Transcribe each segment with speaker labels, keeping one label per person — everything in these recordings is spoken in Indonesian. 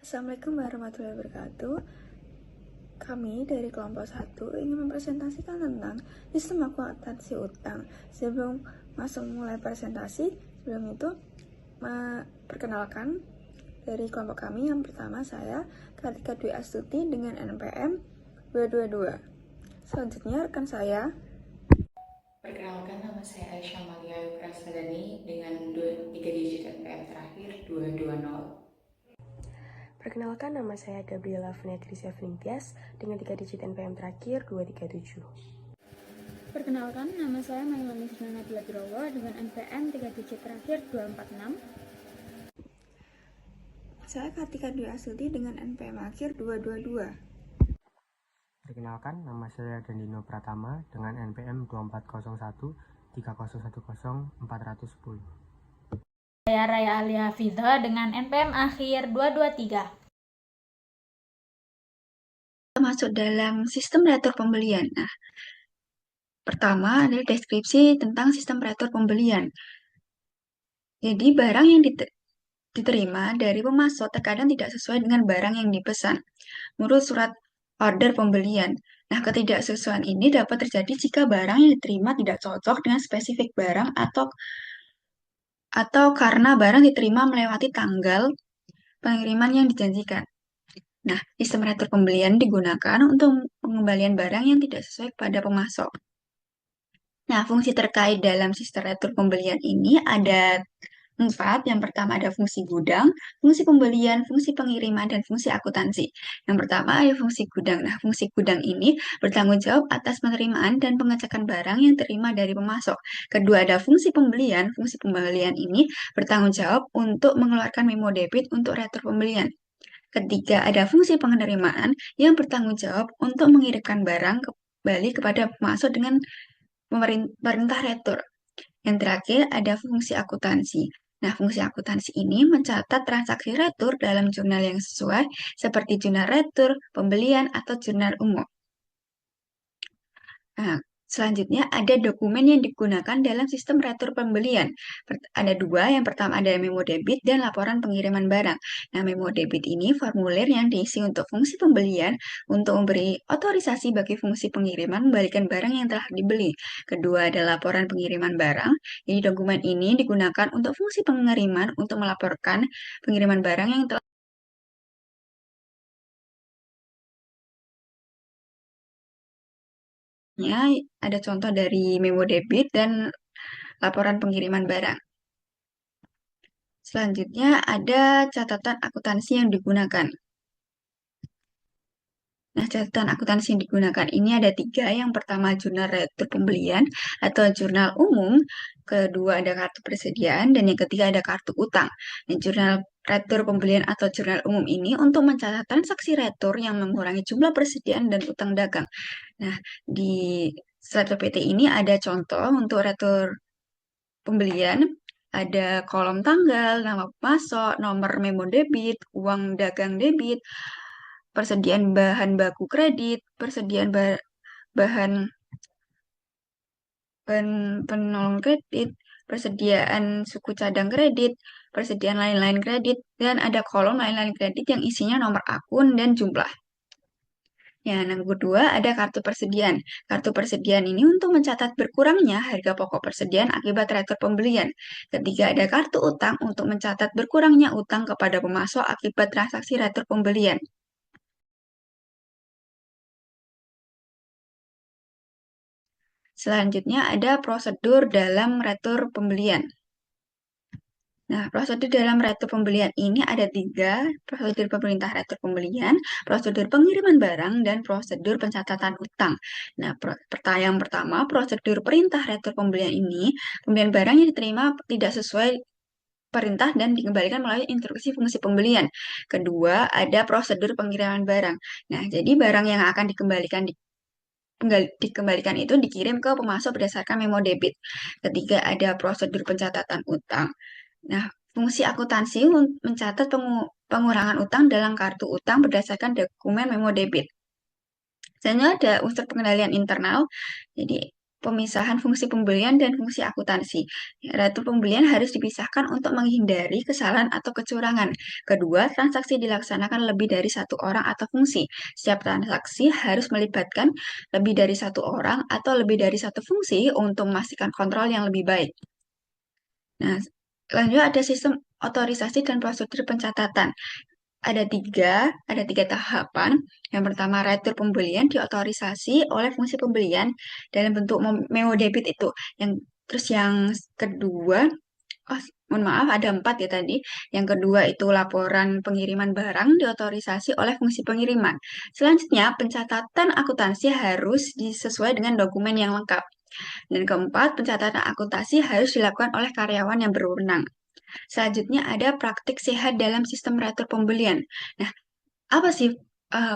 Speaker 1: Assalamualaikum warahmatullahi wabarakatuh. Kami dari kelompok 1 ingin mempresentasikan tentang sistem akuntansi utang. Sebelum masuk mulai presentasi, sebelum itu perkenalkan dari kelompok kami. Yang pertama saya Kartika Dwi Astuti dengan NPM 222. Selanjutnya rekan saya.
Speaker 2: Perkenalkan, nama saya Aisyah Malia Prasadani dengan 3 digit NPM terakhir 220.
Speaker 3: Perkenalkan, nama saya Gabriela Venetricia Fintias dengan 3 digit NPM terakhir 237.
Speaker 4: Perkenalkan, nama saya Mailani Sirna Nabila Birowo dengan NPM 3 digit terakhir 246.
Speaker 1: Saya Kartika Dwi Astuti dengan NPM akhir 222.
Speaker 5: Perkenalkan, nama saya Dandino Pratama dengan NPM 2401 3010 410.
Speaker 6: Saya Raya Ali Hafidha dengan NPM akhir 223.
Speaker 1: Masuk dalam sistem reatur pembelian. Nah, pertama adalah deskripsi tentang sistem reatur pembelian. Jadi barang yang diterima dari pemasok terkadang tidak sesuai dengan barang yang dipesan menurut surat order pembelian. Nah, ketidaksesuaian ini dapat terjadi jika barang yang diterima tidak cocok dengan spesifik barang atau karena barang diterima melewati tanggal pengiriman yang dijanjikan. Nah, sistem retur pembelian digunakan untuk pengembalian barang yang tidak sesuai pada pemasok. Nah, fungsi terkait dalam sistem retur pembelian ini ada 4. Yang pertama ada fungsi gudang, fungsi pembelian, fungsi pengiriman, dan fungsi akuntansi. Yang pertama ada fungsi gudang. Nah, fungsi gudang ini bertanggung jawab atas penerimaan dan pengecekan barang yang terima dari pemasok. Kedua ada fungsi pembelian. Fungsi pembelian ini bertanggung jawab untuk mengeluarkan memo debit untuk retur pembelian. Ketiga ada fungsi penerimaan yang bertanggung jawab untuk mengirimkan barang kembali kepada pemasok dengan perintah retur. Yang terakhir ada fungsi akuntansi. Nah, fungsi akuntansi ini mencatat transaksi retur dalam jurnal yang sesuai seperti jurnal retur, pembelian, atau jurnal umum. Nah, selanjutnya ada dokumen yang digunakan dalam sistem retur pembelian. Ada 2, yang pertama ada memo debit dan laporan pengiriman barang. Nah, memo debit ini formulir yang diisi untuk fungsi pembelian untuk memberi otorisasi bagi fungsi pengiriman membalikan barang yang telah dibeli. Kedua ada laporan pengiriman barang. Jadi dokumen ini digunakan untuk fungsi pengiriman untuk melaporkan pengiriman barang yang telah ada contoh dari memo debit dan laporan pengiriman barang. Selanjutnya ada catatan akuntansi yang digunakan. Nah, catatan akuntansi yang digunakan ini ada 3. Yang pertama jurnal retur pembelian atau jurnal umum. Kedua ada kartu persediaan dan yang ketiga ada kartu utang. Nah, jurnal retur pembelian atau jurnal umum ini untuk mencatat transaksi retur yang mengurangi jumlah persediaan dan utang dagang. Nah, di slide PPT ini ada contoh untuk retur pembelian. Ada kolom tanggal, nama pemasok, nomor memo debit, uang dagang debit, persediaan bahan baku kredit, persediaan bahan penolong kredit, persediaan suku cadang kredit, persediaan lain-lain kredit, dan ada kolom lain-lain kredit yang isinya nomor akun dan jumlah. Ya, yang kedua ada kartu persediaan. Kartu persediaan ini untuk mencatat berkurangnya harga pokok persediaan akibat retur pembelian. Ketiga ada kartu utang untuk mencatat berkurangnya utang kepada pemasok akibat transaksi retur pembelian. Selanjutnya ada prosedur dalam retur pembelian. Nah, prosedur dalam retur pembelian ini ada 3, prosedur pemerintah retur pembelian, prosedur pengiriman barang, dan prosedur pencatatan utang. Nah, yang pertama, prosedur perintah retur pembelian ini, pembelian barang yang diterima tidak sesuai perintah dan dikembalikan melalui instruksi fungsi pembelian. Kedua, ada prosedur pengiriman barang. Nah, jadi barang yang akan dikembalikan itu dikirim ke pemasok berdasarkan memo debit. Ketiga, ada prosedur pencatatan utang. Nah, fungsi akuntansi mencatat pengurangan utang dalam kartu utang berdasarkan dokumen memo debit. Selanjutnya ada unsur pengendalian internal. Jadi, pemisahan fungsi pembelian dan fungsi akuntansi. Retur pembelian harus dipisahkan untuk menghindari kesalahan atau kecurangan. Kedua, transaksi dilaksanakan lebih dari satu orang atau fungsi. Setiap transaksi harus melibatkan lebih dari satu orang atau lebih dari satu fungsi untuk memastikan kontrol yang lebih baik. Nah, selanjutnya ada sistem otorisasi dan prosedur pencatatan. Ada tiga tahapan. Yang pertama, retur pembelian diotorisasi oleh fungsi pembelian dalam bentuk memo debit itu. Terus yang kedua, mohon maaf, ada 4 ya tadi. Yang kedua itu laporan pengiriman barang diotorisasi oleh fungsi pengiriman. Selanjutnya, pencatatan akuntansi harus disesuai dengan dokumen yang lengkap. Dan keempat, pencatatan akuntansi harus dilakukan oleh karyawan yang berwenang. Selanjutnya ada praktik sehat dalam sistem retur pembelian. Nah, apa sih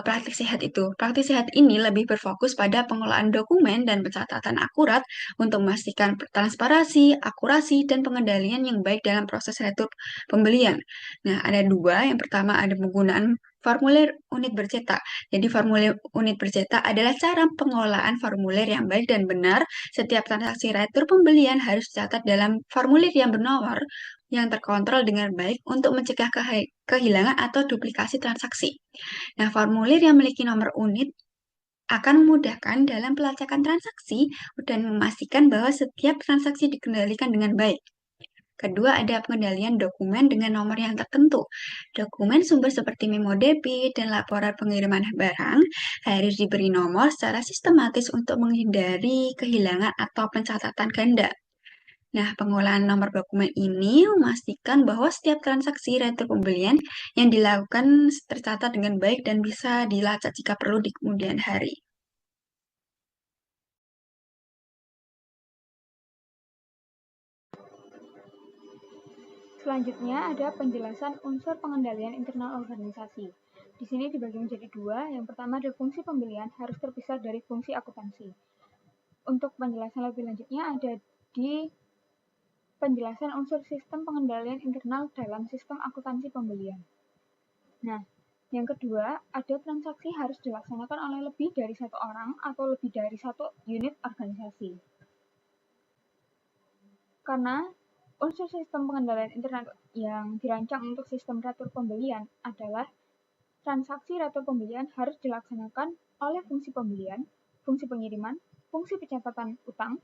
Speaker 1: praktik sehat itu? Praktik sehat ini lebih berfokus pada pengelolaan dokumen dan pencatatan akurat untuk memastikan transparansi, akurasi, dan pengendalian yang baik dalam proses retur pembelian. Nah, ada dua. Yang pertama ada penggunaan formulir unit bercetak. Jadi, formulir unit bercetak adalah cara pengelolaan formulir yang baik dan benar. Setiap transaksi retur pembelian harus dicatat dalam formulir yang bernomor yang terkontrol dengan baik untuk mencegah kehilangan atau duplikasi transaksi. Nah, formulir yang memiliki nomor unit akan memudahkan dalam pelacakan transaksi dan memastikan bahwa setiap transaksi dikendalikan dengan baik. Kedua, ada pengendalian dokumen dengan nomor yang tertentu. Dokumen sumber seperti memo debit dan laporan pengiriman barang harus diberi nomor secara sistematis untuk menghindari kehilangan atau pencatatan ganda. Nah, pengolahan nomor dokumen ini memastikan bahwa setiap transaksi retur pembelian yang dilakukan tercatat dengan baik dan bisa dilacak jika perlu di kemudian hari.
Speaker 4: Selanjutnya ada penjelasan unsur pengendalian internal organisasi. Di sini dibagi menjadi dua. Yang pertama ada fungsi pembelian harus terpisah dari fungsi akuntansi. Untuk penjelasan lebih lanjutnya ada di penjelasan unsur sistem pengendalian internal dalam sistem akuntansi pembelian. Nah, yang kedua, ada transaksi harus dilaksanakan oleh lebih dari satu orang atau lebih dari satu unit organisasi. Karena unsur sistem pengendalian internal yang dirancang untuk sistem retur pembelian adalah transaksi retur pembelian harus dilaksanakan oleh fungsi pembelian, fungsi pengiriman, fungsi pencatatan utang,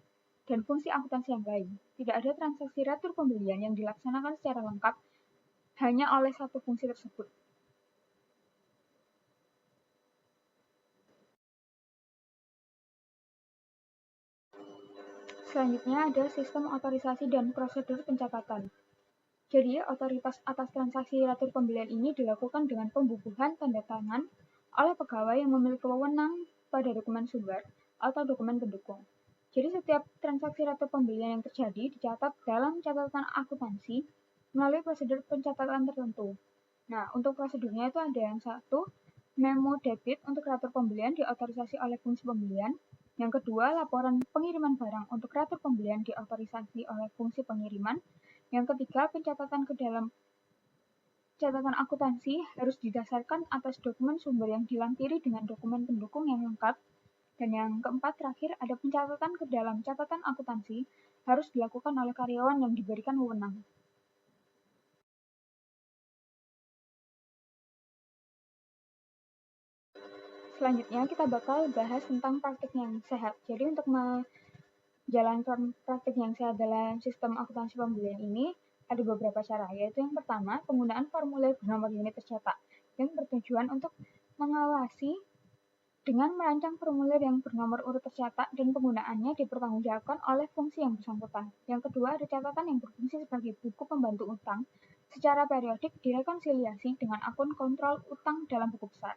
Speaker 4: dan fungsi akuntansi yang lain. Tidak ada transaksi retur pembelian yang dilaksanakan secara lengkap hanya oleh satu fungsi tersebut. Selanjutnya ada sistem otorisasi dan prosedur pencatatan. Jadi, otoritas atas transaksi retur pembelian ini dilakukan dengan pembubuhan tanda tangan oleh pegawai yang memiliki wewenang pada dokumen sumber atau dokumen pendukung. Jadi, setiap transaksi retur pembelian yang terjadi dicatat dalam catatan akuntansi melalui prosedur pencatatan tertentu. Nah, untuk prosedurnya itu ada yang satu, memo debit untuk retur pembelian diotorisasi oleh fungsi pembelian. Yang kedua, laporan pengiriman barang untuk retur pembelian diotorisasi oleh fungsi pengiriman. Yang ketiga, pencatatan ke dalam catatan akuntansi harus didasarkan atas dokumen sumber yang dilampiri dengan dokumen pendukung yang lengkap. Dan yang keempat, terakhir, ada pencatatan ke dalam catatan akuntansi harus dilakukan oleh karyawan yang diberikan wewenang. Selanjutnya kita bakal bahas tentang praktik yang sehat. Jadi untuk menjalankan praktik yang sehat dalam sistem akuntansi pembelian ini ada beberapa cara, yaitu yang pertama penggunaan formulir bernomor unit tercetak yang bertujuan untuk mengawasi dengan merancang formulir yang bernomor urut tercetak dan penggunaannya dipertanggungjawabkan oleh fungsi yang bersangkutan. Yang kedua ada catatan yang berfungsi sebagai buku pembantu utang secara periodik direkonsiliasi dengan akun kontrol utang dalam buku besar.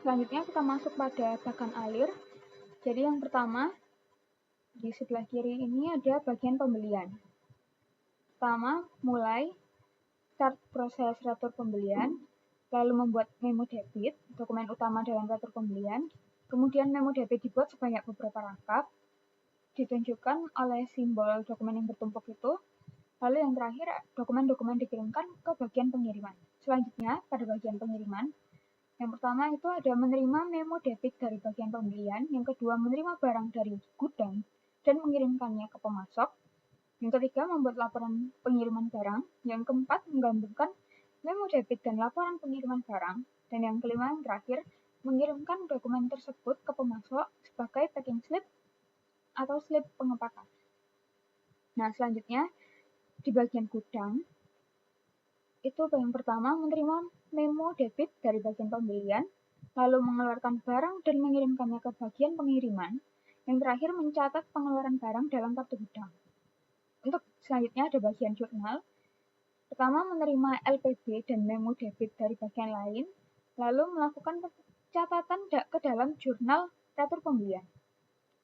Speaker 4: Selanjutnya kita masuk pada bagan alir. Jadi yang pertama, di sebelah kiri ini ada bagian pembelian. Pertama, mulai start proses retur pembelian, lalu membuat memo debit, dokumen utama dalam retur pembelian. Kemudian memo debit dibuat sebanyak beberapa rangkap, ditunjukkan oleh simbol dokumen yang bertumpuk itu. Lalu yang terakhir, dokumen-dokumen dikirimkan ke bagian pengiriman. Selanjutnya, pada bagian pengiriman, Yang pertama itu ada menerima memo debit dari bagian pembelian, yang kedua menerima barang dari gudang dan mengirimkannya ke pemasok, yang ketiga membuat laporan pengiriman barang, yang keempat menggabungkan memo debit dan laporan pengiriman barang, dan yang kelima yang terakhir mengirimkan dokumen tersebut ke pemasok sebagai packing slip atau slip pengepakan. Nah, selanjutnya di bagian gudang itu yang pertama menerima memo debit dari bagian pembelian, lalu mengeluarkan barang dan mengirimkannya ke bagian pengiriman, yang terakhir mencatat pengeluaran barang dalam kartu gudang. Untuk selanjutnya ada bagian jurnal. Pertama menerima LPB dan memo debit dari bagian lain, lalu melakukan catatan ke dalam jurnal retur pembelian.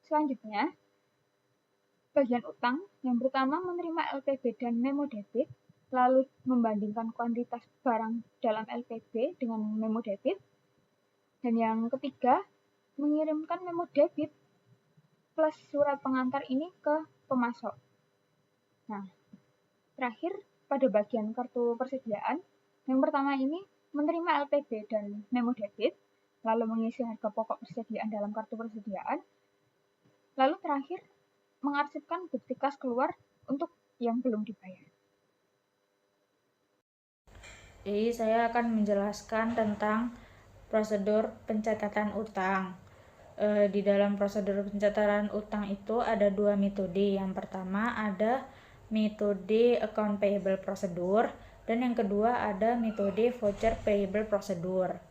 Speaker 4: Selanjutnya, bagian utang yang pertama menerima LPB dan memo debit, lalu membandingkan kuantitas barang dalam LPB dengan memo debit, dan yang ketiga mengirimkan memo debit plus surat pengantar ini ke pemasok. Nah, terakhir pada bagian kartu persediaan, yang pertama ini menerima LPB dan memo debit, lalu mengisi harga pokok persediaan dalam kartu persediaan, lalu terakhir mengarsipkan bukti kas keluar untuk yang belum dibayar.
Speaker 6: Jadi saya akan menjelaskan tentang prosedur pencatatan utang. Di dalam prosedur pencatatan utang itu ada dua metode. Yang pertama ada metode account payable procedure dan yang kedua ada metode voucher payable procedure.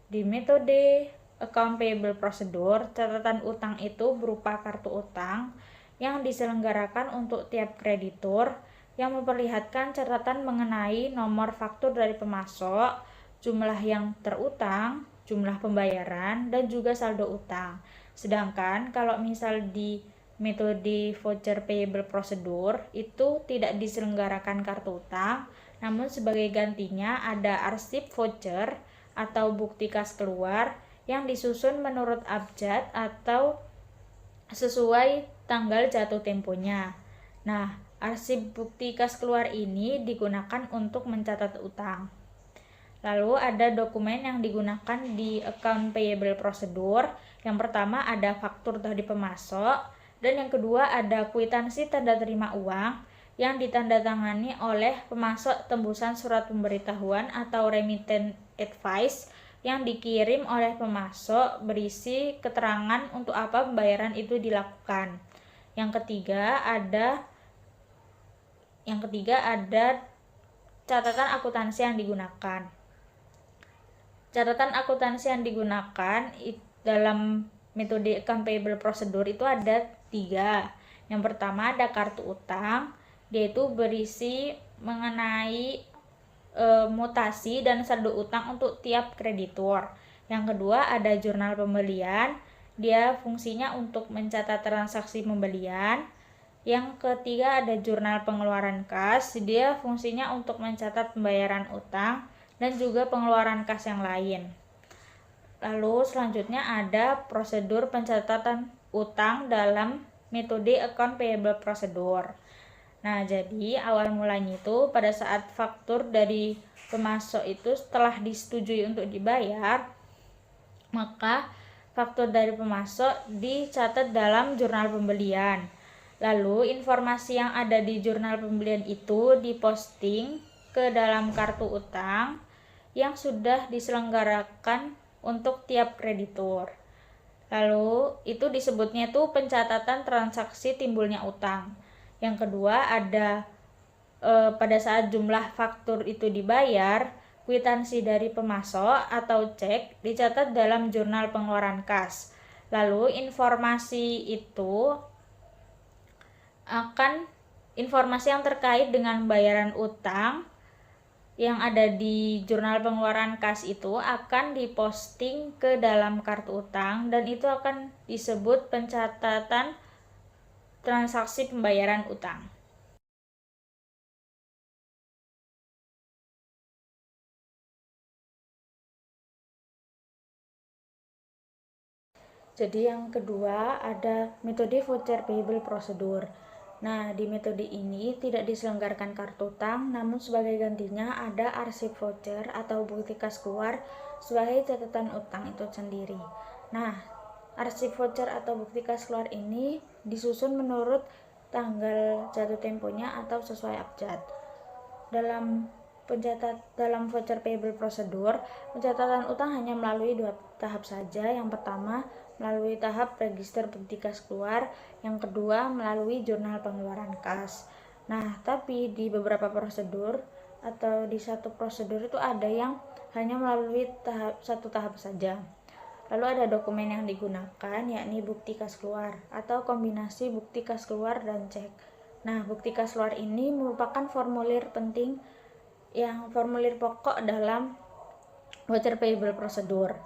Speaker 6: Di metode account payable procedure, catatan utang itu berupa kartu utang yang diselenggarakan untuk tiap kreditur yang memperlihatkan catatan mengenai nomor faktur dari pemasok, jumlah yang terutang, jumlah pembayaran, dan juga saldo utang. Sedangkan kalau misal di metode voucher payable procedure itu tidak diselenggarakan kartu utang, namun sebagai gantinya ada arsip voucher atau bukti kas keluar yang disusun menurut abjad atau sesuai tanggal jatuh temponya. Nah, arsip bukti kas keluar ini digunakan untuk mencatat utang. Lalu ada dokumen yang digunakan di account payable procedure. Yang pertama ada faktur dari pemasok dan yang kedua ada kwitansi tanda terima uang yang ditandatangani oleh pemasok tembusan surat pemberitahuan atau remittance advice yang dikirim oleh pemasok berisi keterangan untuk apa pembayaran itu dilakukan. Yang ketiga ada catatan akuntansi yang digunakan. Catatan akuntansi yang digunakan dalam metode account payable procedure itu ada 3. Yang pertama ada kartu utang, yaitu berisi mengenai mutasi dan saldo utang untuk tiap kreditur. Yang kedua ada jurnal pembelian, dia fungsinya untuk mencatat transaksi pembelian. Yang ketiga ada jurnal pengeluaran kas, dia fungsinya untuk mencatat pembayaran utang dan juga pengeluaran kas yang lain. Lalu selanjutnya ada prosedur pencatatan utang dalam metode account payable procedure. Nah, jadi awal mulanya itu pada saat faktur dari pemasok itu setelah disetujui untuk dibayar, maka faktur dari pemasok dicatat dalam jurnal pembelian. Lalu informasi yang ada di jurnal pembelian itu diposting ke dalam kartu utang yang sudah diselenggarakan untuk tiap kreditur. Lalu itu disebutnya itu pencatatan transaksi timbulnya utang. Yang kedua ada pada saat jumlah faktur itu dibayar, kwitansi dari pemasok atau cek dicatat dalam jurnal pengeluaran kas. Lalu informasi yang terkait dengan bayaran utang yang ada di jurnal pengeluaran kas itu akan diposting ke dalam kartu utang dan itu akan disebut pencatatan transaksi pembayaran utang. Jadi yang kedua ada metode voucher payable procedure. Nah, di metode ini tidak diselenggarakan kartu utang, namun sebagai gantinya ada arsip voucher atau bukti kas keluar sebagai catatan utang itu sendiri. Nah, arsip voucher atau bukti kas keluar ini disusun menurut tanggal jatuh temponya atau sesuai abjad. Dalam voucher payable procedure, pencatatan utang hanya melalui 2 tahap saja. Yang pertama, melalui tahap register bukti kas keluar, yang kedua melalui jurnal pengeluaran kas. Nah, tapi di beberapa prosedur atau di satu prosedur itu ada yang hanya melalui satu tahap saja. Lalu ada dokumen yang digunakan, yakni bukti kas keluar atau kombinasi bukti kas keluar dan cek. Nah, bukti kas keluar ini merupakan formulir penting yang formulir pokok dalam voucher payable procedure.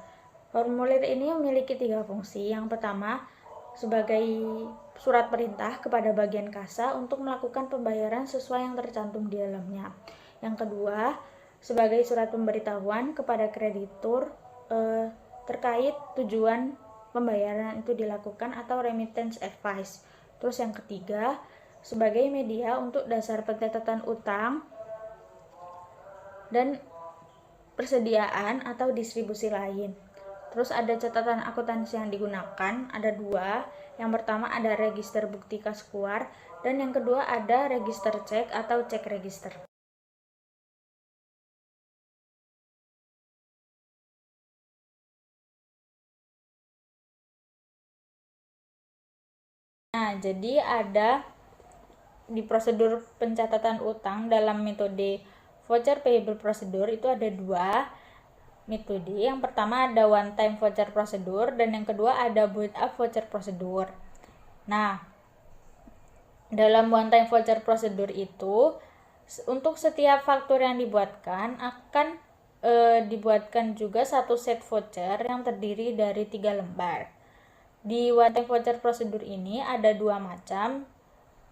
Speaker 6: Formulir ini memiliki 3 fungsi. Yang pertama, sebagai surat perintah kepada bagian kasa untuk melakukan pembayaran sesuai yang tercantum di dalamnya. Yang kedua, sebagai surat pemberitahuan kepada kreditur terkait tujuan pembayaran itu dilakukan atau remittance advice. Terus yang ketiga, sebagai media untuk dasar pencatatan utang dan persediaan atau distribusi lain. Terus ada catatan akuntansi yang digunakan, ada 2. Yang pertama ada register bukti kas keluar, dan yang kedua ada register cek atau cek register. Nah, jadi ada di prosedur pencatatan utang dalam metode voucher payable procedure itu ada 2 metode. Yang pertama ada one time voucher procedure dan yang kedua ada build up voucher procedure. Nah, dalam one time voucher procedure itu untuk setiap faktur yang dibuatkan akan dibuatkan juga satu set voucher yang terdiri dari 3 lembar. Di one time voucher procedure ini ada 2 macam.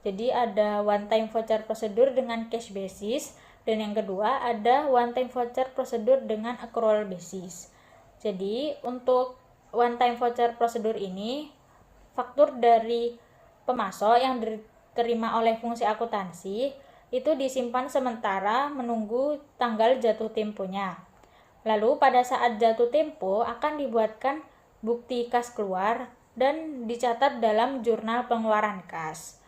Speaker 6: Jadi ada one time voucher procedure dengan cash basis dan yang kedua ada one time voucher procedure dengan accrual basis. Jadi untuk one time voucher procedure ini faktur dari pemasok yang diterima oleh fungsi akuntansi itu disimpan sementara menunggu tanggal jatuh temponya. Lalu pada saat jatuh tempo akan dibuatkan bukti kas keluar dan dicatat dalam jurnal pengeluaran kas.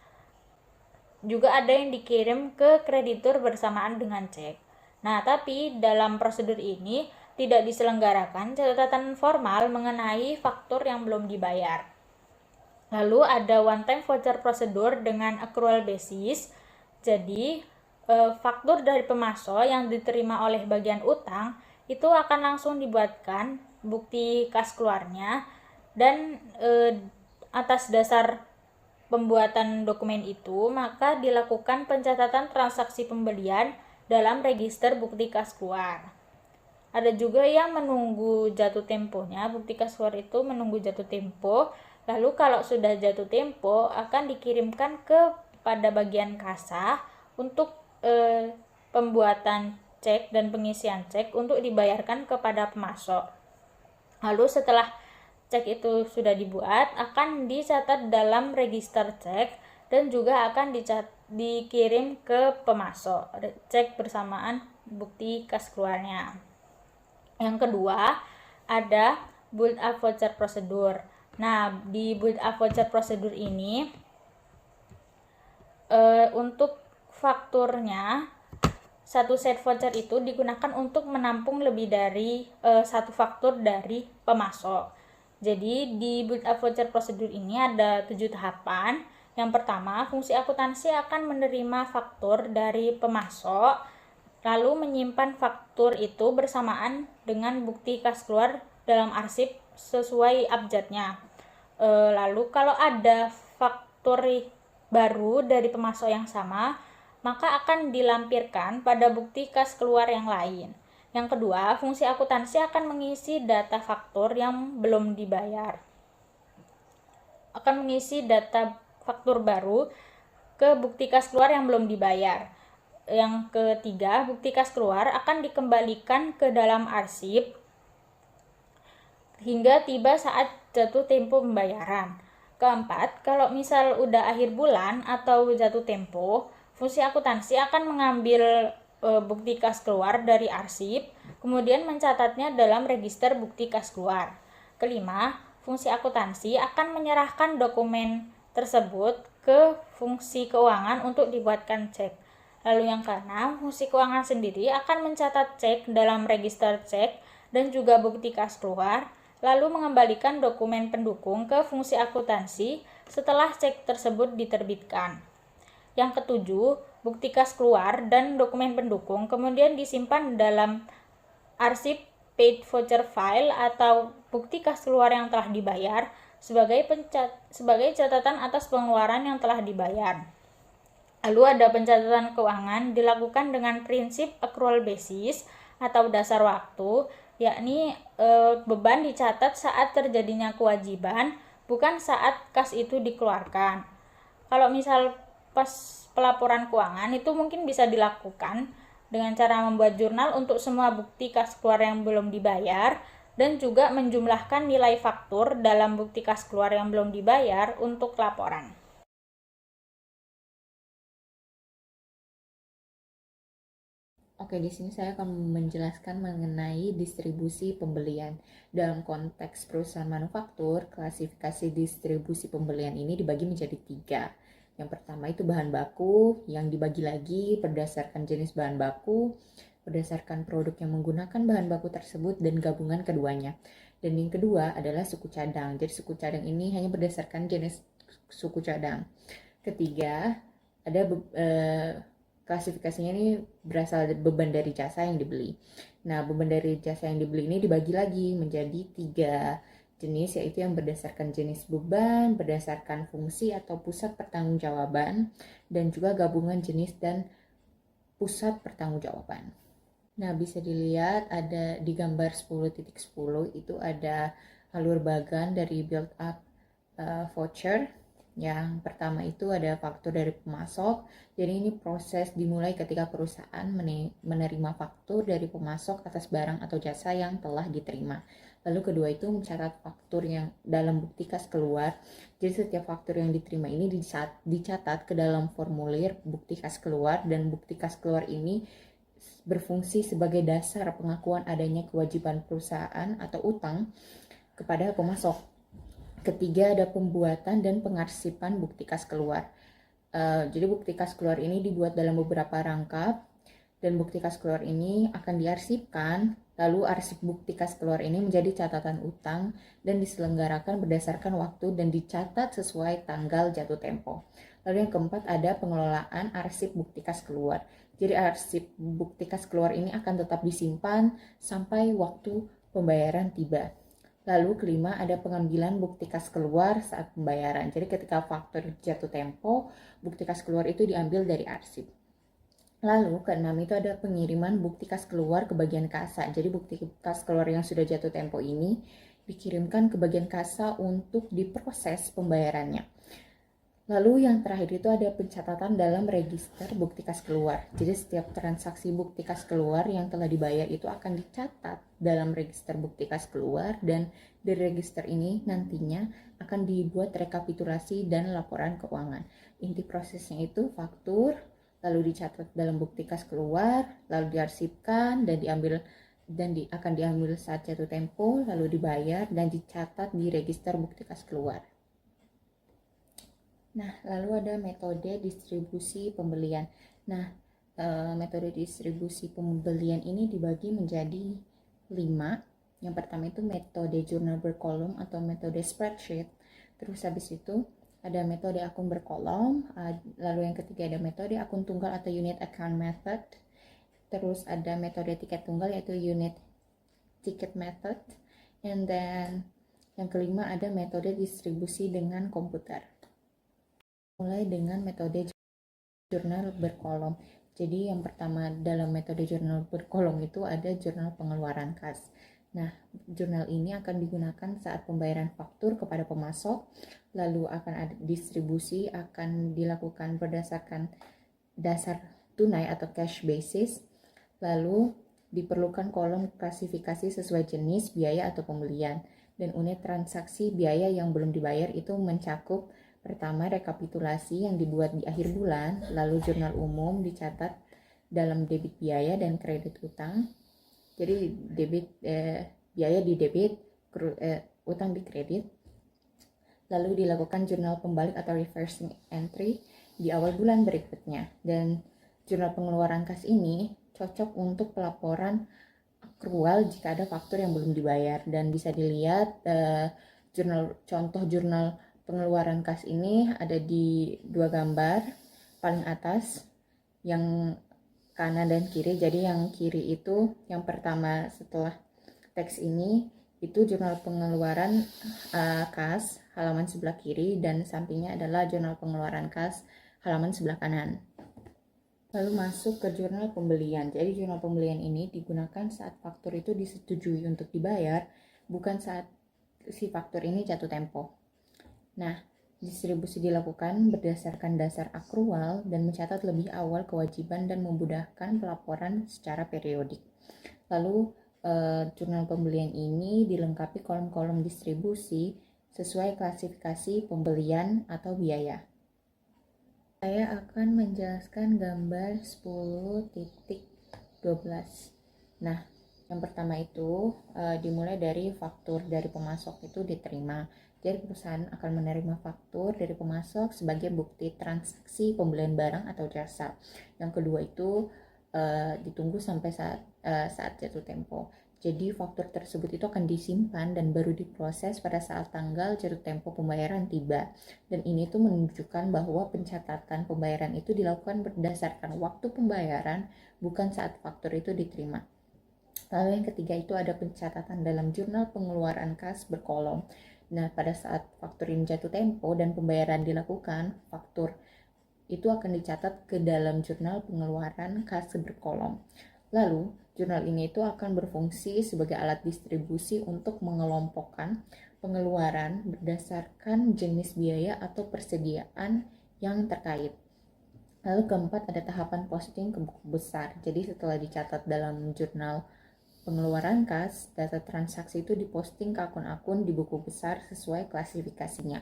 Speaker 6: Juga ada yang dikirim ke kreditur bersamaan dengan cek. Nah, tapi dalam prosedur ini tidak diselenggarakan catatan formal mengenai faktur yang belum dibayar. Lalu ada one time voucher procedure dengan accrual basis. Jadi, faktur dari pemasok yang diterima oleh bagian utang itu akan langsung dibuatkan bukti kas keluarnya dan atas dasar pembuatan dokumen itu maka dilakukan pencatatan transaksi pembelian dalam register bukti kas keluar. Ada juga yang menunggu jatuh temponya, bukti kas keluar itu menunggu jatuh tempo. Lalu kalau sudah jatuh tempo akan dikirimkan kepada bagian kasa untuk pembuatan cek dan pengisian cek untuk dibayarkan kepada pemasok. Lalu setelah cek itu sudah dibuat, akan dicatat dalam register cek dan juga akan dikirim ke pemasok. Cek bersamaan bukti kas keluarnya. Yang kedua, ada build up voucher procedure. Nah, di build up voucher procedure ini untuk fakturnya satu set voucher itu digunakan untuk menampung lebih dari satu faktur dari pemasok. Jadi di build up voucher procedure ini ada 7 tahapan. Yang pertama, fungsi akuntansi akan menerima faktur dari pemasok, lalu menyimpan faktur itu bersamaan dengan bukti kas keluar dalam arsip sesuai abjadnya. Lalu kalau ada faktur baru dari pemasok yang sama, maka akan dilampirkan pada bukti kas keluar yang lain. Yang kedua, fungsi akuntansi akan mengisi data faktur yang belum dibayar. Akan mengisi data faktur baru ke bukti kas keluar yang belum dibayar. Yang ketiga, bukti kas keluar akan dikembalikan ke dalam arsip hingga tiba saat jatuh tempo pembayaran. Keempat, kalau misal udah akhir bulan atau jatuh tempo, fungsi akuntansi akan mengambil bukti kas keluar dari arsip, kemudian mencatatnya dalam register bukti kas keluar. Kelima, fungsi akuntansi akan menyerahkan dokumen tersebut ke fungsi keuangan untuk dibuatkan cek. Lalu yang keenam, fungsi keuangan sendiri akan mencatat cek dalam register cek dan juga bukti kas keluar, lalu mengembalikan dokumen pendukung ke fungsi akuntansi setelah cek tersebut diterbitkan. Yang ketujuh, bukti kas keluar dan dokumen pendukung kemudian disimpan dalam arsip paid voucher file atau bukti kas keluar yang telah dibayar sebagai catatan atas pengeluaran yang telah dibayar. Lalu ada pencatatan keuangan dilakukan dengan prinsip accrual basis atau dasar waktu, yakni beban dicatat saat terjadinya kewajiban, bukan saat kas itu dikeluarkan. Kalau misal pas pelaporan keuangan itu mungkin bisa dilakukan dengan cara membuat jurnal untuk semua bukti kas keluar yang belum dibayar dan juga menjumlahkan nilai faktur dalam bukti kas keluar yang belum dibayar untuk laporan.
Speaker 2: Oke, di sini saya akan menjelaskan mengenai distribusi pembelian. Dalam konteks perusahaan manufaktur, klasifikasi distribusi pembelian ini dibagi menjadi 3. Yang pertama itu bahan baku, yang dibagi lagi berdasarkan jenis bahan baku, berdasarkan produk yang menggunakan bahan baku tersebut, dan gabungan keduanya. Dan yang kedua adalah suku cadang. Jadi suku cadang ini hanya berdasarkan jenis suku cadang. Ketiga, ada klasifikasinya ini berasal dari beban dari jasa yang dibeli. Nah, beban dari jasa yang dibeli ini dibagi lagi menjadi 3 jenis, yaitu yang berdasarkan jenis beban, berdasarkan fungsi atau pusat pertanggungjawaban, dan juga gabungan jenis dan pusat pertanggungjawaban. Nah, bisa dilihat ada di gambar 10.10 itu ada alur bagan dari build up voucher. Yang pertama itu ada faktur dari pemasok. Jadi ini proses dimulai ketika perusahaan menerima faktur dari pemasok atas barang atau jasa yang telah diterima. Lalu kedua itu mencatat faktur yang dalam bukti kas keluar. Jadi setiap faktur yang diterima ini dicatat ke dalam formulir bukti kas keluar, dan bukti kas keluar ini berfungsi sebagai dasar pengakuan adanya kewajiban perusahaan atau utang kepada pemasok. Ketiga ada pembuatan dan pengarsipan bukti kas keluar. Jadi bukti kas keluar ini dibuat dalam beberapa rangkap, dan bukti kas keluar ini akan diarsipkan. Lalu arsip bukti kas keluar ini menjadi catatan utang dan diselenggarakan berdasarkan waktu dan dicatat sesuai tanggal jatuh tempo. Lalu yang keempat ada pengelolaan arsip bukti kas keluar. Jadi arsip bukti kas keluar ini akan tetap disimpan sampai waktu pembayaran tiba. Lalu kelima ada pengambilan bukti kas keluar saat pembayaran. Jadi ketika faktur jatuh tempo, bukti kas keluar itu diambil dari arsip. Lalu keenam itu ada pengiriman bukti kas keluar ke bagian kasa. Jadi bukti kas keluar yang sudah jatuh tempo ini dikirimkan ke bagian kasa untuk diproses pembayarannya. Lalu yang terakhir itu ada pencatatan dalam register bukti kas keluar. Jadi setiap transaksi bukti kas keluar yang telah dibayar itu akan dicatat dalam register bukti kas keluar, dan dari register ini nantinya akan dibuat rekapitulasi dan laporan keuangan. Inti prosesnya itu faktur, lalu dicatat dalam bukti kas keluar, lalu diarsipkan dan akan diambil saat jatuh tempo, lalu dibayar dan dicatat di register bukti kas keluar. Nah, lalu ada metode distribusi pembelian. Nah, metode distribusi pembelian ini dibagi menjadi 5. Yang pertama itu metode jurnal berkolom atau metode spreadsheet. Terus habis itu ada metode akun berkolom. Lalu yang ketiga ada metode akun tunggal atau unit account method. Terus ada metode tiket tunggal yaitu unit ticket method. And then yang kelima ada metode distribusi dengan komputer. Mulai dengan metode jurnal berkolom. Jadi yang pertama dalam metode jurnal berkolom itu ada jurnal pengeluaran kas. Nah, jurnal ini akan digunakan saat pembayaran faktur kepada pemasok, lalu akan ada distribusi akan dilakukan berdasarkan dasar tunai atau cash basis, lalu diperlukan kolom klasifikasi sesuai jenis, biaya atau pembelian. Dan unit transaksi biaya yang belum dibayar itu mencakup pertama rekapitulasi yang dibuat di akhir bulan, lalu jurnal umum dicatat dalam debit biaya dan kredit utang. Jadi biaya di debit, utang di kredit. Lalu dilakukan jurnal pembalik atau reversing entry di awal bulan berikutnya. Dan jurnal pengeluaran kas ini cocok untuk pelaporan akrual jika ada faktur yang belum dibayar, dan bisa dilihat contoh jurnal pengeluaran kas ini ada di 2 gambar paling atas, yang kanan dan kiri. Jadi yang kiri itu yang pertama setelah teks ini itu jurnal pengeluaran kas halaman sebelah kiri, dan sampingnya adalah jurnal pengeluaran kas halaman sebelah kanan. Lalu masuk ke jurnal pembelian. Jadi jurnal pembelian ini digunakan saat faktur itu disetujui untuk dibayar, bukan saat si faktur ini jatuh tempo. Nah, distribusi dilakukan berdasarkan dasar akrual dan mencatat lebih awal kewajiban dan memudahkan pelaporan secara periodik. Lalu jurnal pembelian ini dilengkapi kolom-kolom distribusi sesuai klasifikasi pembelian atau biaya. Saya akan menjelaskan gambar 10.12. Nah, yang pertama itu dimulai dari faktur dari pemasok itu diterima. Jadi perusahaan akan menerima faktur dari pemasok sebagai bukti transaksi pembelian barang atau jasa. Yang kedua itu ditunggu sampai saat jatuh tempo. Jadi faktur tersebut itu akan disimpan dan baru diproses pada saat tanggal jatuh tempo pembayaran tiba. Dan ini tuh menunjukkan bahwa pencatatan pembayaran itu dilakukan berdasarkan waktu pembayaran, bukan saat faktur itu diterima. Lalu yang ketiga itu ada pencatatan dalam jurnal pengeluaran kas berkolom. Nah, pada saat faktur ini jatuh tempo dan pembayaran dilakukan, faktur itu akan dicatat ke dalam jurnal pengeluaran kas berkolom. Lalu, jurnal ini itu akan berfungsi sebagai alat distribusi untuk mengelompokkan pengeluaran berdasarkan jenis biaya atau persediaan yang terkait. Lalu keempat ada tahapan posting ke buku besar. Jadi setelah dicatat dalam jurnal pengeluaran kas, data transaksi itu diposting ke akun-akun di buku besar sesuai klasifikasinya.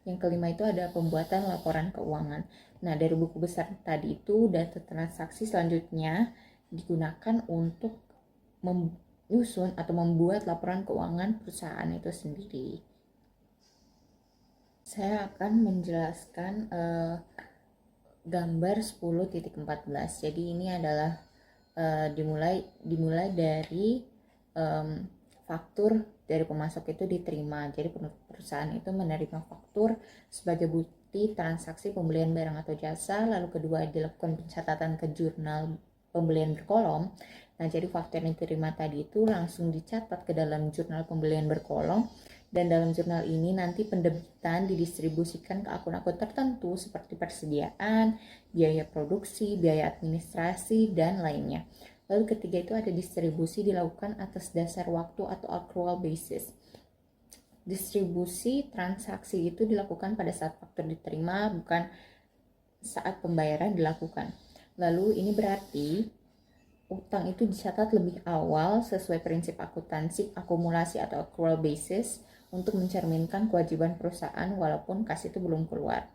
Speaker 2: Yang kelima itu ada pembuatan laporan keuangan. Nah, dari buku besar tadi itu data transaksi selanjutnya digunakan untuk menyusun atau membuat laporan keuangan perusahaan itu sendiri. Saya akan menjelaskan gambar 10.14. Jadi ini adalah dimulai dari faktur dari pemasok itu diterima. Jadi perusahaan itu menerima faktur sebagai bukti transaksi pembelian barang atau jasa. Lalu kedua dilakukan pencatatan ke jurnal pembelian berkolom. Nah, jadi faktur yang diterima tadi itu langsung dicatat ke dalam jurnal pembelian berkolom. Dan dalam jurnal ini nanti pendebitan didistribusikan ke akun-akun tertentu seperti persediaan, biaya produksi, biaya administrasi, dan lainnya. Lalu ketiga itu ada distribusi dilakukan atas dasar waktu atau accrual basis. Distribusi transaksi itu dilakukan pada saat faktur diterima, bukan saat pembayaran dilakukan. Lalu ini berarti utang itu dicatat lebih awal sesuai prinsip akuntansi akumulasi atau accrual basis untuk mencerminkan kewajiban perusahaan walaupun kas itu belum keluar.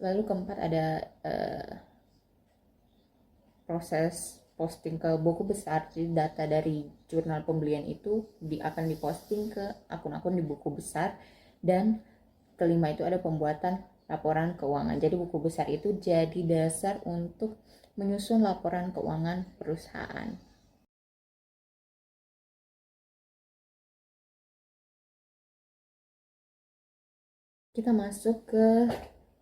Speaker 2: Lalu keempat ada proses posting ke buku besar. Jadi data dari jurnal pembelian itu akan diposting ke akun-akun di buku besar. Dan kelima itu ada pembuatan laporan keuangan. Jadi buku besar itu jadi dasar untuk menyusun laporan keuangan perusahaan. Kita masuk ke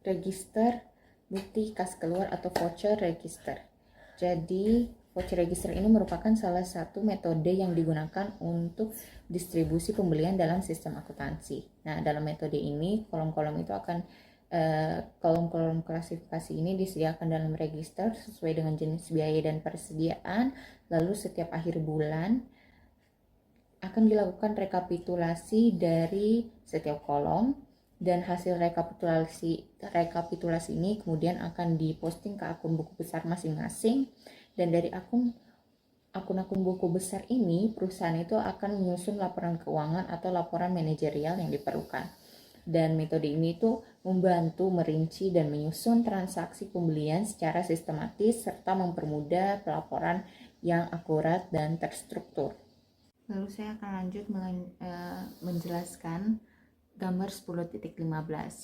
Speaker 2: register bukti kas keluar atau voucher register. Jadi voucher register ini merupakan salah satu metode yang digunakan untuk distribusi pembelian dalam sistem akuntansi. Nah, dalam metode ini kolom-kolom itu akan kolom-kolom klasifikasi ini disediakan dalam register sesuai dengan jenis biaya dan persediaan. Lalu setiap akhir bulan akan dilakukan rekapitulasi dari setiap kolom, dan hasil rekapitulasi ini kemudian akan diposting ke akun buku besar masing-masing. Dan dari akun akun-akun buku besar ini, perusahaan itu akan menyusun laporan keuangan atau laporan manajerial yang diperlukan. Dan metode ini tuh membantu merinci dan menyusun transaksi pembelian secara sistematis serta mempermudah pelaporan yang akurat dan terstruktur. Lalu saya akan lanjut menjelaskan gambar 10.15.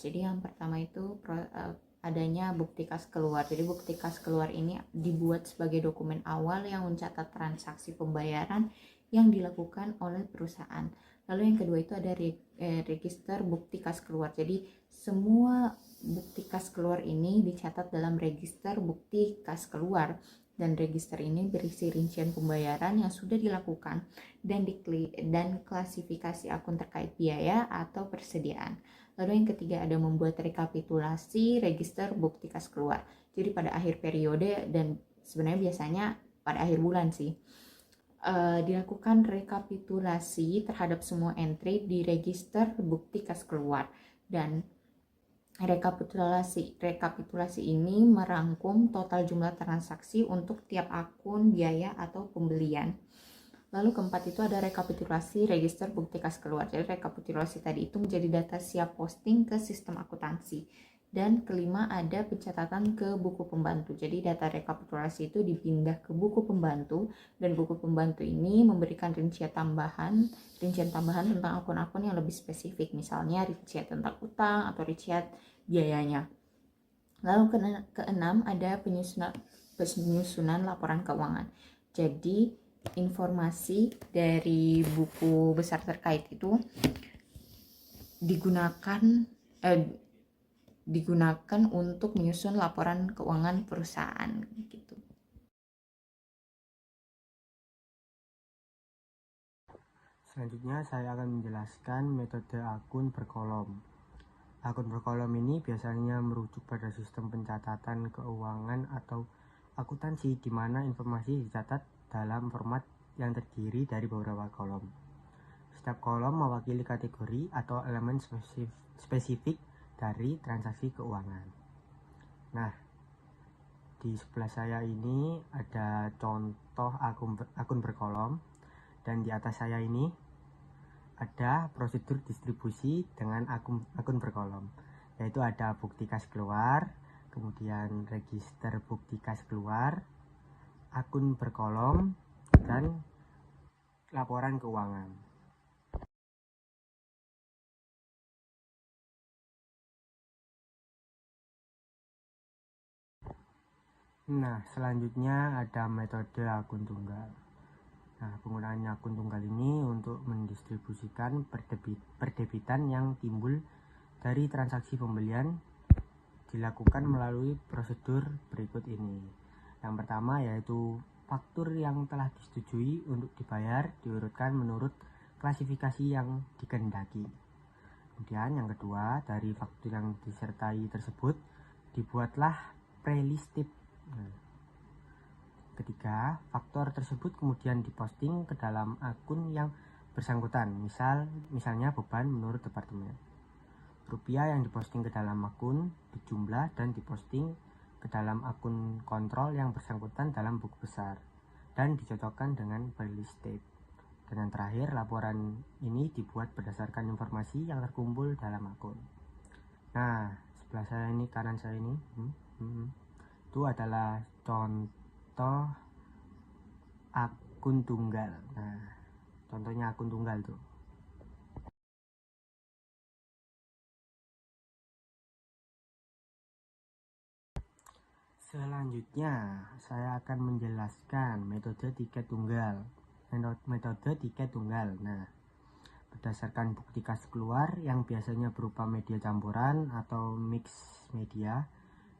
Speaker 2: Jadi yang pertama itu adanya bukti kas keluar. Jadi bukti kas keluar ini dibuat sebagai dokumen awal yang mencatat transaksi pembayaran yang dilakukan oleh perusahaan. Lalu yang kedua itu ada register bukti kas keluar. Jadi semua bukti kas keluar ini dicatat dalam register bukti kas keluar, dan register ini berisi rincian pembayaran yang sudah dilakukan dan klasifikasi akun terkait biaya atau persediaan. Lalu yang ketiga ada membuat rekapitulasi register bukti kas keluar. Jadi pada akhir periode, dan sebenarnya biasanya pada akhir bulan sih, dilakukan rekapitulasi terhadap semua entry di register bukti kas keluar. Dan rekapitulasi ini merangkum total jumlah transaksi untuk tiap akun biaya atau pembelian. Lalu keempat itu ada rekapitulasi register bukti kas keluar. Jadi rekapitulasi tadi itu menjadi data siap posting ke sistem akuntansi. Dan kelima ada pencatatan ke buku pembantu. Jadi data rekapitulasi itu dipindah ke buku pembantu, dan buku pembantu ini memberikan rincian tambahan tentang akun-akun yang lebih spesifik, misalnya rincian tentang utang atau rincian biayanya. Lalu keenam ada penyusunan laporan keuangan. Jadi informasi dari buku besar terkait itu digunakan untuk menyusun laporan keuangan perusahaan gitu.
Speaker 5: Selanjutnya saya akan menjelaskan metode akun berkolom. Akun berkolom ini biasanya merujuk pada sistem pencatatan keuangan atau akuntansi di mana informasi dicatat dalam format yang terdiri dari beberapa kolom. Setiap kolom mewakili kategori atau elemen spesifik dari transaksi keuangan. Nah, di sebelah saya ini ada contoh akun berkolom, dan di atas saya ini ada prosedur distribusi dengan akun berkolom, yaitu ada bukti kas keluar, kemudian register bukti kas keluar, akun berkolom, dan laporan keuangan. Nah, selanjutnya ada metode akun tunggal. Nah, penggunaan akun tunggal ini untuk mendistribusikan perdebitan yang timbul dari transaksi pembelian dilakukan melalui prosedur berikut ini. Yang pertama yaitu faktur yang telah disetujui untuk dibayar diurutkan menurut klasifikasi yang dikehendaki. Kemudian yang kedua, dari faktur yang disertai tersebut dibuatlah prelist. Ketiga, faktur tersebut kemudian diposting ke dalam akun yang bersangkutan, misalnya beban menurut departemen. Rupiah yang diposting ke dalam akun dijumlah dan diposting ke dalam akun kontrol yang bersangkutan dalam buku besar dan dicocokkan dengan prelist. Dan yang terakhir, laporan ini dibuat berdasarkan informasi yang terkumpul dalam akun. Nah, sebelah saya ini, kanan saya ini, itu adalah contoh akun tunggal. Nah, contohnya akun tunggal tuh. Selanjutnya, saya akan menjelaskan metode tiket tunggal. Metode tiket tunggal. Nah, berdasarkan bukti kas keluar yang biasanya berupa media campuran atau mix media,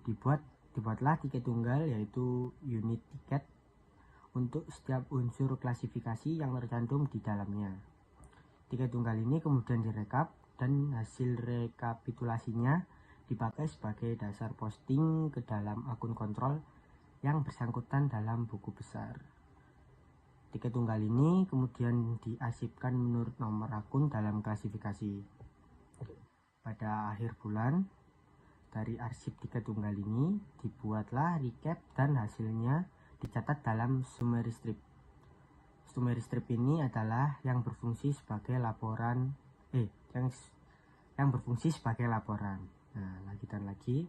Speaker 5: dibuatlah tiket tunggal, yaitu unit tiket untuk setiap unsur klasifikasi yang tercantum di dalamnya. Tiket tunggal ini kemudian direkap dan hasil rekapitulasinya dipakai sebagai dasar posting ke dalam akun kontrol yang bersangkutan dalam buku besar. Tiket tunggal ini kemudian diarsipkan menurut nomor akun dalam klasifikasi. Pada akhir bulan, dari arsip tiket tunggal ini dibuatlah recap dan hasilnya dicatat dalam summary strip. Customary strip ini adalah yang berfungsi sebagai laporan yang berfungsi sebagai laporan. Nah, lagi dan lagi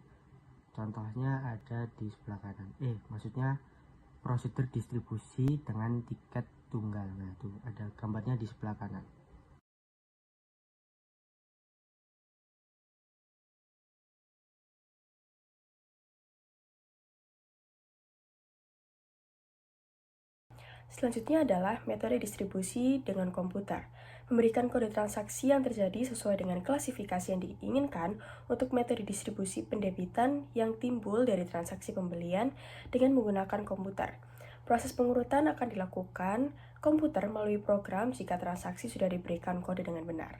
Speaker 5: contohnya ada di sebelah kanan. Maksudnya prosedur distribusi dengan tiket tunggal. Nah, itu ada gambarnya di sebelah kanan.
Speaker 3: Selanjutnya adalah metode distribusi dengan komputer. Memberikan kode transaksi yang terjadi sesuai dengan klasifikasi yang diinginkan untuk metode distribusi pendebitan yang timbul dari transaksi pembelian dengan menggunakan komputer. Proses pengurutan akan dilakukan komputer melalui program jika transaksi sudah diberikan kode dengan benar.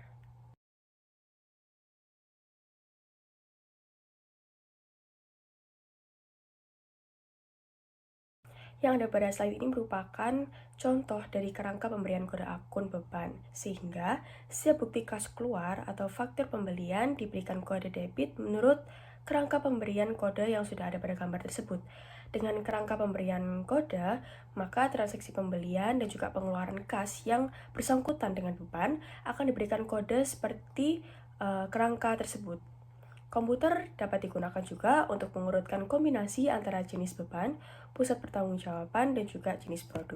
Speaker 3: Yang ada pada slide ini merupakan contoh dari kerangka pemberian kode akun beban, sehingga setiap bukti kas keluar atau faktur pembelian diberikan kode debit menurut kerangka pemberian kode yang sudah ada pada gambar tersebut. Dengan kerangka pemberian kode, maka transaksi pembelian dan juga pengeluaran kas yang bersangkutan dengan beban akan diberikan kode seperti kerangka tersebut. Komputer dapat digunakan juga untuk mengurutkan kombinasi antara jenis beban, pusat pertanggungjawaban, dan juga jenis produk.